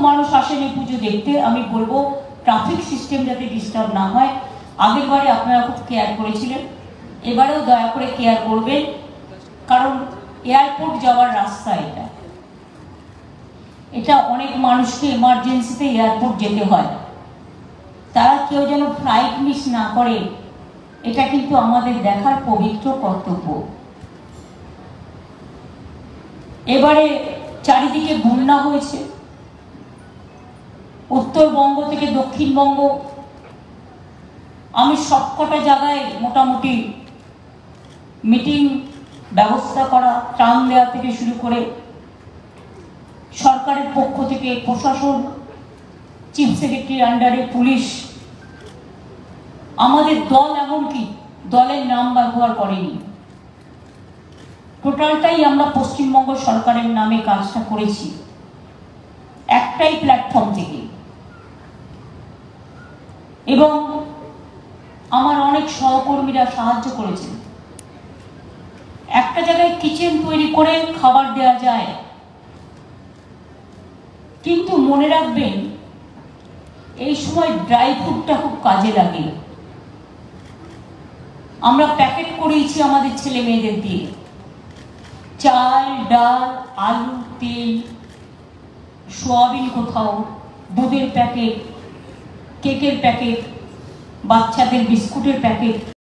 মানুষ আসেনি পুজো দেখতে। আমি বলবো ট্রাফিক সিস্টেম যাতে ডিস্টার্ব না হয়। আগের বারে আপনারা খুব কেয়ার করেছিলেন, এবারেও দয়া করে কেয়ার করবেন, কারণ এয়ারপোর্ট যাওয়ার রাস্তা এটা অনেক মানুষকে এমার্জেন্সিতে এয়ারপোর্ট যেতে হয়, তারা কেউ যেন ফ্লাইট মিস না করে, এটা কিন্তু আমাদের দেখার পবিত্র কর্তব্য। এবারে চারিদিকে বন্যা হয়েছে, উত্তরবঙ্গ থেকে দক্ষিণবঙ্গ, আমি সবকটা জায়গায় মোটামুটি মিটিং ব্যবস্থা করা, ত্রাণ দেওয়া থেকে শুরু করে সরকারের পক্ষ থেকে প্রশাসন, চিফ সেক্রেটারির আন্ডারে পুলিশ, আমাদের দল এমনকি দলের নাম ব্যবহার করেনি, টোটালটাই আমরা পশ্চিমবঙ্গ সরকারের নামে কাজটা করেছি একটাই প্ল্যাটফর্ম থেকে। এবং আমার অনেক সহকর্মীরা সাহায্য করেছেন। একটা জায়গায় কিচেন তৈরি করে খাবার দেওয়া যায়, কিন্তু মনে রাখবেন এই সময় ড্রাই ফ্রুটটা খুব কাজে লাগে। আমরা প্যাকেট করিয়েছি আমাদের ছেলে মেয়েদের দিয়ে, চাল, ডাল, আলু, তেল, সোয়াবিন, কোথাও দুধের প্যাকেট, কেকের প্যাকেট, বাচ্চাদের বিস্কুটের প্যাকেট।